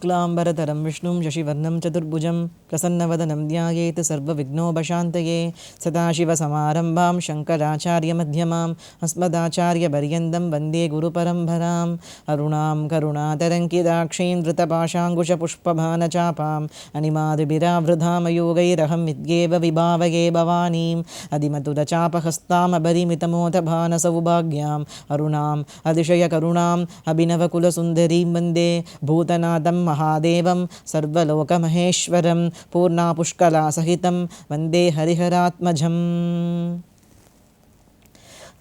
शुक्लाम्बरधरं विष्णुं शशिवर्णं चतुर्भुजं प्रसन्नवदनं ध्यायेत् सर्वविघ्नोपशान्तये सदाशिवसमारम्भां शङ्कराचार्यमध्यमाम् अस्मदाचार्यपर्यन्तं वन्दे गुरुपरम्पराम् अरुणां करुणातरङ्किताक्षीं धृतपाशाङ्कुशपुष्पबाणचापाम् अनिमादिभिरावृधामयोगैरहं विद्येव विभावये भवानीम् अधिमधुरचापहस्तामपरिमितमोदभानसौभाग्याम् अरुणाम् अतिशयकरुणाम् अभिनवकुलसुन्दरीं वन्दे भूतनाथं महादेवं सर्वलोकमहेश्वरं पूर्णापुष्कलासहितं वन्दे हरिहरात्मजम्.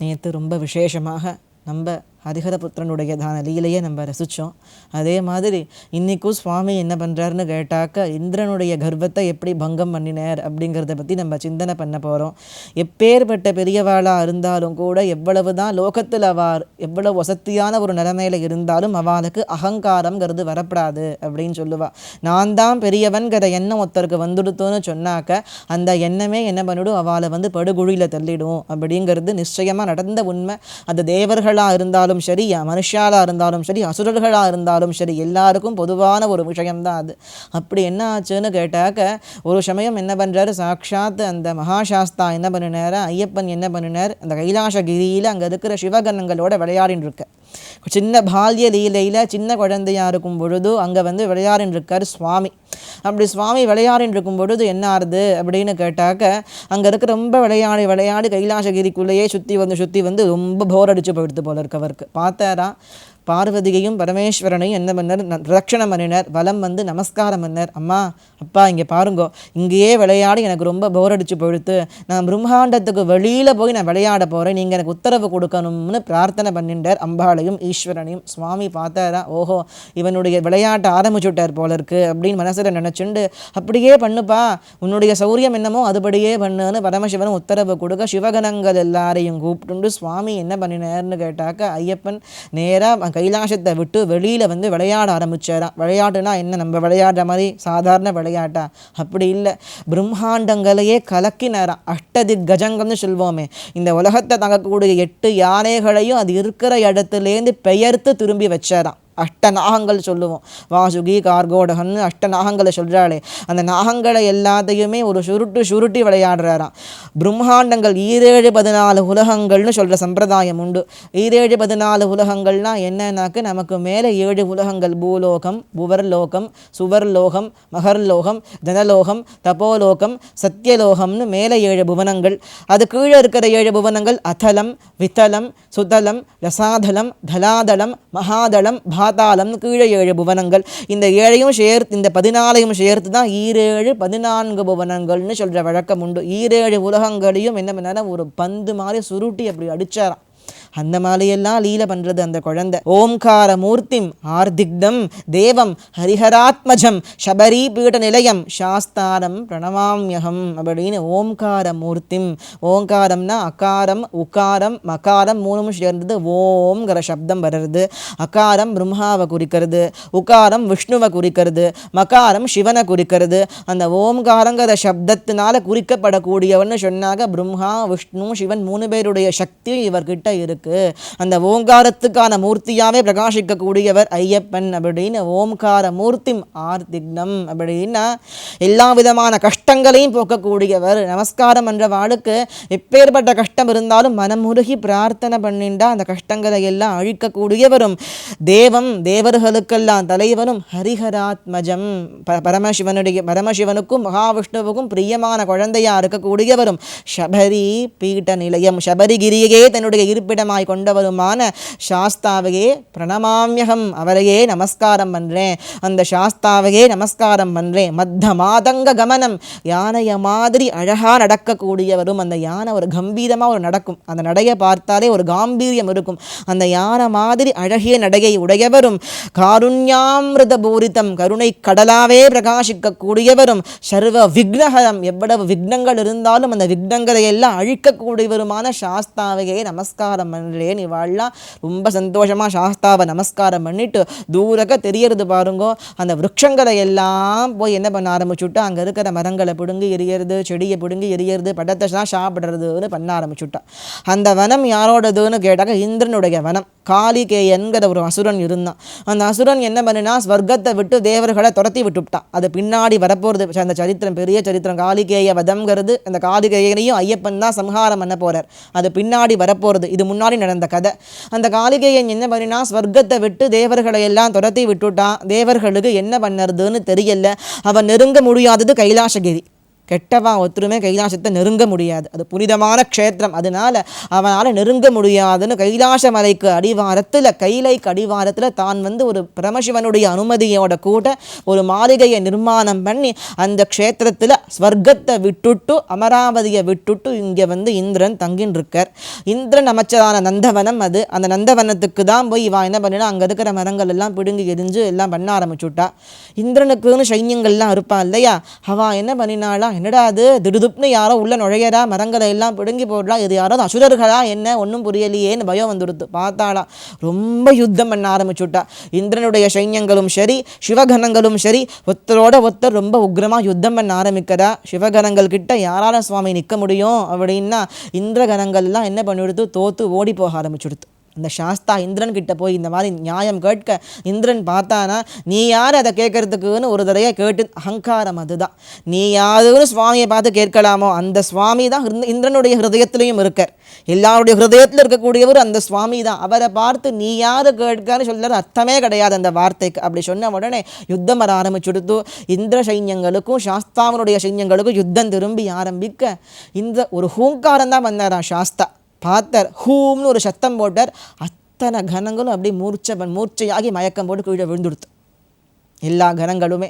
நேற்று ரொம்ப விசேஷமாக நம்ம ஹரிஹரபுத்திரனுடையதான லீலையை நம்ம ரசித்தோம். அதே மாதிரி இன்றைக்கும் சுவாமி என்ன பண்ணுறாருன்னு கேட்டாக்க இந்திரனுடைய கர்வத்தை எப்படி பங்கம் பண்ணினார் அப்படிங்கிறத பற்றி நம்ம சிந்தனை பண்ண போகிறோம். எப்பேற்பட்ட பெரியவாளாக இருந்தாலும் கூட எவ்வளவு தான் லோகத்தில் எவ்வளவு வசதியான ஒரு நிலைமையில் இருந்தாலும் அவளுக்கு அகங்காரங்கிறது வரப்படாது அப்படின்னு சொல்லுவாள். நான் தான் பெரியவன்கிற எண்ணம் ஒருத்தருக்கு வந்துடுத்தோன்னு சொன்னாக்க அந்த எண்ணமே என்ன பண்ணிவிடும், அவளை படுகுழியில் தள்ளிடும் அப்படிங்கிறது நிச்சயமாக நடந்த உண்மை. அது தேவர்களாக இருந்தாலும் சரி, மனுஷாலாக இருந்தாலும் சரி, அசுரர்களாக இருந்தாலும் சரி, எல்லாருக்கும் பொதுவான ஒரு விஷயம்தான் அது. அப்படி என்ன ஆச்சுன்னு கேட்டாக்க ஒரு சமயம் என்ன பண்ணுறாரு, சாட்சாத் அந்த மகாசாஸ்தா என்ன பண்ணினார், ஐயப்பன் என்ன பண்ணினார், அந்த கைலாசகிரியில் அங்கே இருக்கிற சிவகணங்களோட விளையாடின்னு இருக்க சின்ன பால்ய லீலையில் சின்ன குழந்தையாக இருக்கும் பொழுது அங்கே விளையாடின்னு இருக்கார் சுவாமி. அப்படி சுவாமி விளையாடின்னு இருக்கும் பொழுது என்ன ஆறுது அப்படின்னு கேட்டாக்க அங்கே இருக்க ரொம்ப விளையாடி கைலாசகிரிக்குள்ளேயே சுற்றி வந்து ரொம்ப போர் அடித்து போயிடுது போல இருக்கவருக்கு. பார்த்தாரா பார்வதியையும் பரமேஸ்வரனையும் என்ன பண்ணார், ரட்சணம் பண்ணினார். வலம் நமஸ்காரம் பண்ணார். அம்மா அப்பா இங்கே பாருங்கோ, இங்கேயே விளையாடி எனக்கு ரொம்ப போர் அடிச்சு போயிடுத்து, நான் பிரம்மாண்டத்துக்கு வெளியில் போய் நான் விளையாட போகிறேன், நீங்கள் எனக்கு உத்தரவு கொடுக்கணும்னு பிரார்த்தனை பண்ணிட்டார் அம்பாளையும் ஈஸ்வரனையும். சுவாமி பார்த்தாரா, ஓஹோ இவனுடைய விளையாட்டை ஆரம்பிச்சுட்டார் போல இருக்கு அப்படின்னு மனசில் நினச்சிண்டு, அப்படியே பண்ணுப்பா உன்னுடைய சௌரியம் என்னமோ அதுபடியே பண்ணுன்னு பரமசிவன் உத்தரவு கொடுக்க சிவகணங்கள் எல்லாரையும் கூப்பிட்டுண்டு சுவாமி என்ன பண்ணினார்னு கேட்டாக்க ஐயப்பன் நேராக கைலாசத்தை விட்டு வெளியில் விளையாட ஆரம்பிச்சாராம். விளையாட்டுனா என்ன, நம்ம விளையாடுற மாதிரி சாதாரண விளையாட்டா? அப்படி இல்லை, பிரம்மாண்டங்களையே கலக்கினாராம். அஷ்டதிக்கஜங்கள்னு சொல்வோமே, இந்த உலகத்தை தங்கக்கூடிய 8 யானைகளையும் அது இருக்கிற இடத்துலேருந்து பெயர்த்து திரும்பி வச்சாராம். அஷ்டநாகங்கள் சொல்லுவோம், வாசுகி கார்கோடகன்னு அஷ்டநாகங்களை சொல்கிறாளே, அந்த நாகங்களை எல்லாத்தையுமே ஒரு சுருட்டி விளையாடுறாராம். பிரம்மாண்டங்கள் 14 உலகங்கள்னு சொல்கிற சம்பிரதாயம் உண்டு. 14 உலகங்கள்னா என்னன்னாக்க நமக்கு மேலே 7 உலகங்கள், பூலோகம், புவர்லோகம், சுவர்லோகம், மகர்லோகம், தனலோகம், தபோலோகம், சத்தியலோகம்னு மேலே 7 புவனங்கள். அது கீழே இருக்கிற 7 புவனங்கள் அதலம், வித்தலம், சுதலம், ரசாதலம், தலாதலம், மகாதளம், பாதாளம், கீழே 7 புவனங்கள். இந்த 7ஐயும் சேர்த்து இந்த 14ஐயும் சேர்த்து தான் 14 புவனங்கள்னு சொல்கிற வழக்கம் உண்டு. 7 உலகங்களையும் என்ன பண்ணாரா, ஒரு பந்து மாதிரி சுருட்டி அப்படி அடிச்சாராம். அந்த மாதிரியெல்லாம் லீல பண்ணுறது அந்த குழந்தை. ஓம்கார மூர்த்திம் ஆர்திக்தம் தேவம் ஹரிஹராத்மஜம் சபரி பீட நிலையம் சாஸ்தாரம் பிரணமாம்யகம் அப்படின்னு ஓம்கார மூர்த்திம். ஓங்காரம்னா அகாரம் உக்காரம் மகாரம் 3 சேர்ந்தது ஓம்ங்கிற சப்தம் வருது. அகாரம் பிரம்மாவை குறிக்கிறது, உக்காரம் விஷ்ணுவை குறிக்கிறது, மகாரம் சிவனை குறிக்கிறது. அந்த ஓம்காரங்கிற சப்தத்தினால குறிக்கப்படக்கூடியவன்னு சொன்னாங்க பிரம்மா விஷ்ணு சிவன் 3 பேருடைய சக்தி இவர்கிட்ட இருக்கு. அந்த ஓங்காரத்துக்கான மூர்த்தியாவே பிரகாசிக்கக்கூடியவர் ஐயப்பன் அப்படின்னு ஓம்கார மூர்த்திம் ஆர்த்திக்னம் அப்படின்னா எல்லா விதமான கஷ்டங்களையும் போக்கக்கூடியவர். நமஸ்காரம் என்ற வாளுக்கு எப்பேற்பட்ட கஷ்டம் இருந்தாலும் மனமுருகி பிரார்த்தனை பண்ணிண்டா அந்த கஷ்டங்களை எல்லாம் அழிக்கக்கூடியவரும் தேவர்களுக்கெல்லாம் தலைவரும் ஹரிஹராத்மஜம் பரமசிவனுக்கும் மகாவிஷ்ணுவுக்கும் பிரியமான குழந்தையா இருக்கக்கூடியவரும் சபரி பீட்ட நிலையம் சபரிகிரியே தன்னுடைய இருப்பிடமாய் கொண்டவருமான சாஸ்தாவையே பிரணமாம்யகம், அவரையே நமஸ்காரம் பண்றேன், அந்த சாஸ்தாவையே நமஸ்காரம் பண்றேன். மத்த மாதங்க கமனம், யானைய மாதிரி அழகா நடக்கக்கூடியவரும். அந்த யானை ஒரு கம்பீரமா ஒரு நடக்கும், அந்த நடையை பார்த்தாலே ஒரு காம்பீரியம் இருக்கும். அந்த யானை மாதிரி அழகிய நடையை உடையவரும் காருண்யாமிருத பூரிதம், கருணை கடலாவே பிரகாசிக்கக்கூடியவரும் சர்வ விக்னஹரம், எவ்வளவு விக்னங்கள் இருந்தாலும் அந்த விக்னங்களை எல்லாம் அழிக்கக்கூடியவருமான சாஸ்தாவையே நமஸ்காரம் பண்ணுறேன்னு இவாள்லாம் ரொம்ப சந்தோஷமாக சாஸ்தாவை நமஸ்காரம் பண்ணிட்டு தூரக்க தெரியறது பாருங்கோ. அந்த விருட்சங்களை எல்லாம் போய் என்ன பண்ண ஆரம்பிச்சுட்டா, அங்கே இருக்கிற மரங்களை பிடுங்கி எரியறது, செடியை பிடுங்கி எரியறது, படத்தை தான் சாப்பிட்றதுன்னு பண்ண ஆரம்பிச்சுட்டா. அந்த வனம் யாரோடதுன்னு கேட்டாக்க இந்திரனுடைய வனம். காளிகேயன்கிற ஒரு அசுரன் இருந்தான். அந்த அசுரன் என்ன பண்ணினா, ஸ்வர்க்கத்தை விட்டு தேவர்களை துரத்தி விட்டுவிட்டான். அது பின்னாடி வரப்போகிறது. அந்த சரித்திரம் பெரிய சரித்திரம். காளிகேய வதம்ங்கிறது, அந்த காளிகேயனையும் ஐயப்பன் தான் சம்ஹாரம் பண்ண போறார். அது பின்னாடி வரப்போகிறது. இது முன்னாடி நடந்த கதை. அந்த காளிகேயன் என்ன பண்ணினா, ஸ்வர்க்கத்தை விட்டு தேவர்களை எல்லாம் துரத்தி விட்டுட்டான். தேவர்களுக்கு என்ன பண்ணுறதுன்னு தெரியல. அவன் நெருங்க முடியாதது கைலாசகிரி. கெட்டவா ஒத்துருமே கைலாசத்தை நெருங்க முடியாது. அது புனிதமான க்ஷேத்திரம். அதனால அவனால் நெருங்க முடியாதுன்னு கைலாச மலைக்கு அடிவாரத்தில், கைலைக்கு அடிவாரத்தில் தான் ஒரு பரமசிவனுடைய அனுமதியோட கூட ஒரு மாளிகையை நிர்மாணம் பண்ணி அந்த க்ஷேத்திரத்தில் ஸ்வர்க்கத்தை விட்டுட்டு அமராவதியை விட்டுட்டு இங்கே இந்திரன் தங்கின்னு இருக்கார். இந்திரன் அமைச்சரான நந்தவனம் அது. அந்த நந்தவனத்துக்கு தான் போய் இவன் என்ன பண்ணினா, அங்கே இருக்கிற மரங்கள் எல்லாம் பிடுங்கி எரிஞ்சு எல்லாம் பண்ண ஆரம்பிச்சுட்டா. இந்திரனுக்குன்னு சைன்யங்கள்லாம் இருப்பான் இல்லையா, அவன் என்ன பண்ணினாலாம், என்னடா அது திடுதுப்னு யாரோ உள்ள நுழையறா, மரங்களை எல்லாம் பிடுங்கி போடலாம், இது யாராவது அசுரர்களா என்ன, ஒன்றும் புரியலையேன்னு பயம் வந்துடுத்து. பார்த்தாலாம் ரொம்ப யுத்தம் பண்ண ஆரம்பிச்சுட்டா. இந்திரனுடைய சைன்யங்களும் சரி சிவகணங்களும் சரி ஒருத்தரோட ஒருத்தர் ரொம்ப உக்ரமாக யுத்தம் பண்ண ஆரம்பிக்கிறா. சிவகணங்கள் கிட்ட யாரால சுவாமி நிற்க முடியும் அப்படின்னா, இந்திரகணங்கள்லாம் என்ன பண்ணிவிடுத்து, தோத்து ஓடி போக ஆரம்பிச்சுடுத்து. அந்த சாஸ்தா இந்திரன் கிட்ட போய் இந்த மாதிரி நியாயம் கேட்க இந்திரன் பார்த்தானா, நீ யார் அதை கேட்கறதுக்குன்னு ஒரு தடையை கேட்டு, அகங்காரம் அதுதான். நீ யாருன்னு சுவாமியை பார்த்து கேட்கலாமோ, அந்த சுவாமி தான் இந்திரனுடைய ஹிருதயத்திலையும் இருக்கார். எல்லாருடைய ஹிருதயத்தில் இருக்கக்கூடியவர் அந்த சுவாமி தான். அவரை பார்த்து நீ யாரு கேட்கான்னு சொல்லுற அர்த்தமே கிடையாது அந்த வார்த்தைக்கு. அப்படி சொன்ன உடனே யுத்தம் வர ஆரம்பிச்சுடுத்து. இந்திர சைன்யங்களுக்கும் சாஸ்தாவனுடைய சைன்யங்களுக்கும் யுத்தம் திரும்பி ஆரம்பிக்க இந்த ஒரு ஹூங்காரம் தான் வந்தாரா சாஸ்தா. பார்த்தார், ஹூம்னு ஒரு சத்தம் போட்டார். அத்தனை கணங்களும் அப்படியே மூர்ச்சையாகி மயக்கம் போட்டு கீழே விழுந்துடுத்து. எல்லா கணங்களுமே.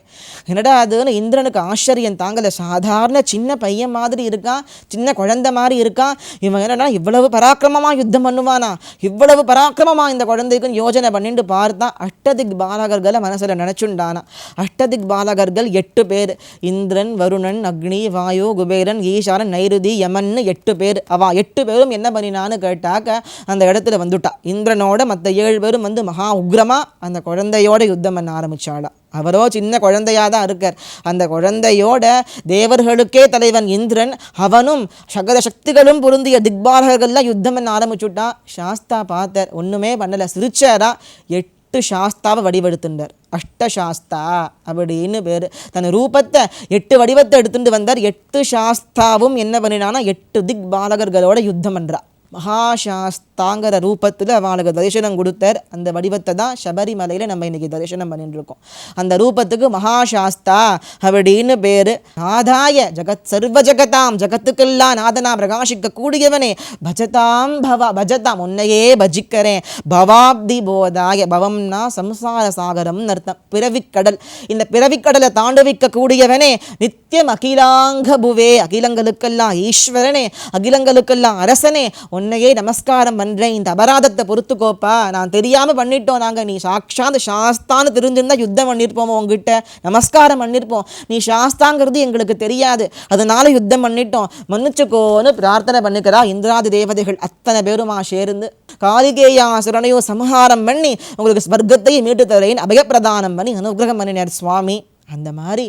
என்னடா அதுன்னு இந்திரனுக்கு ஆச்சரியம் தாங்கலை. சாதாரண சின்ன பையன் மாதிரி இருக்கான், சின்ன குழந்தை மாதிரி இருக்கான். இவன் என்னன்னா இவ்வளவு பராக்கிரமமாக யுத்தம் பண்ணுவானா, இவ்வளவு பராக்கிரமமாக இந்த குழந்தைக்குன்னு யோஜனை பண்ணிட்டு பார்த்தான். அஷ்டதிக் பாலகர்களை மனசில் நினச்சுண்டானா. அஷ்டதிக் பாலகர்கள் 8 பேர். இந்திரன், வருணன், அக்னி, வாயு, குபேரன், ஈசாரன், நைருதி, யமன்னு 8 பேர். அவன் 8 பேரும் என்ன பண்ணினான்னு கேட்டாக்க அந்த இடத்துல வந்துட்டா. இந்திரனோட மற்ற 7 பேரும் மகா உக்ரமாக அந்த குழந்தையோட யுத்தம் பண்ண ஆரம்பிச்சாளா. அவரோ சின்ன குழந்தையாக தான் இருக்கார். அந்த குழந்தையோட தேவர்களுக்கே தலைவன் இந்திரன், அவனும் சகல சக்திகளும் பொருந்திய திக்பாலகர்கள்லாம் யுத்தம் பண்ண ஆரம்பிச்சுட்டான். சாஸ்தா பார்த்தார், ஒன்றுமே பண்ணலை, சிரிச்சாரா. 8 சாஸ்தாவை வடிவெடுத்துட்டார். அஷ்டசாஸ்தா அப்படின்னு பேர். தன் ரூபத்தை 8 வடிவத்தை எடுத்துட்டு வந்தார். 8 சாஸ்தாவும் என்ன பண்ணினான்னா 8 திக்பாலகர்களோட யுத்தம் பண்ணுறா. மகாசாஸ்தாங்கிற ரூபத்தில் அவனுக்கு தரிசனம் கொடுத்தார். அந்த வடிவத்தை தான் சபரிமலையில் நம்ம இன்றைக்கி தரிசனம் பண்ணிட்டு இருக்கோம். அந்த ரூபத்துக்கு மகாசாஸ்தா அப்படின்னு பேர். நாதாய ஜகத் சர்வ ஜகதாம், ஜகத்துக்கெல்லாம் நாதனா பிரகாசிக்க கூடியவனே, பஜதாம் பவ, பஜதாம் உன்னையே பஜிக்கிறேன், பவாப்தி போதாய, பவம்னா சம்சார சாகரம் அர்த்தம், பிறவிக்கடல். இந்த பிறவிக்கடலை தாண்டுவிக்க கூடியவனே, நித்தியம் அகிலாங்க புவே, அகிலங்களுக்கெல்லாம் ஈஸ்வரனே, அகிலங்களுக்கெல்லாம் அரசனே, உன்னையே நமஸ்காரம் பண்ணுறேன். இந்த அபராதத்தை பொறுத்துக்கோப்பா, நான் தெரியாமல் பண்ணிட்டோம். நாங்கள் நீ சாட்சாத் சாஸ்தான்னு தெரிஞ்சிருந்தா யுத்தம் பண்ணியிருப்போம், உங்ககிட்ட நமஸ்காரம் பண்ணியிருப்போம். நீ சாஸ்தாங்கிறது எங்களுக்கு தெரியாது, அதனால யுத்தம் பண்ணிட்டோம், மன்னிச்சுக்கோன்னு பிரார்த்தனை பண்ணிக்கிறா. இந்திராதி தேவதைகள் அத்தனை பேருமா சேர்ந்து காளிகேயாசுரனையும் சம்ஹாரம் பண்ணி உங்களுக்கு ஸ்வர்க்கத்தையும் மீட்டு தரேன் அபயப்பிரதானம் பண்ணி அனுகிரகம் பண்ணினார் சுவாமி. அந்த மாதிரி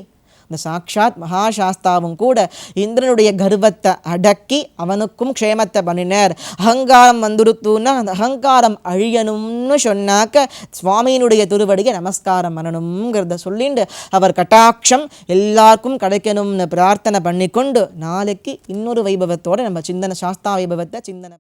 இந்த சாட்சாத் மகாசாஸ்தாவும் கூட இந்திரனுடைய கர்வத்தை அடக்கி அவனுக்கும் க்ஷேமத்தை பண்ணினார். அகங்காரம் வந்துடுத்துன்னா அந்த அகங்காரம் அழியணும்னு சொன்னாக்க சுவாமியினுடைய திருவடியை நமஸ்காரம் பண்ணணுங்கிறத சொல்லிட்டு அவர் கட்டாட்சம் எல்லாருக்கும் கிடைக்கணும்னு பிரார்த்தனை பண்ணிக்கொண்டு நாளைக்கு இன்னொரு வைபவத்தோடு நம்ம சிந்தனை சாஸ்தா வைபவத்தை சிந்தனை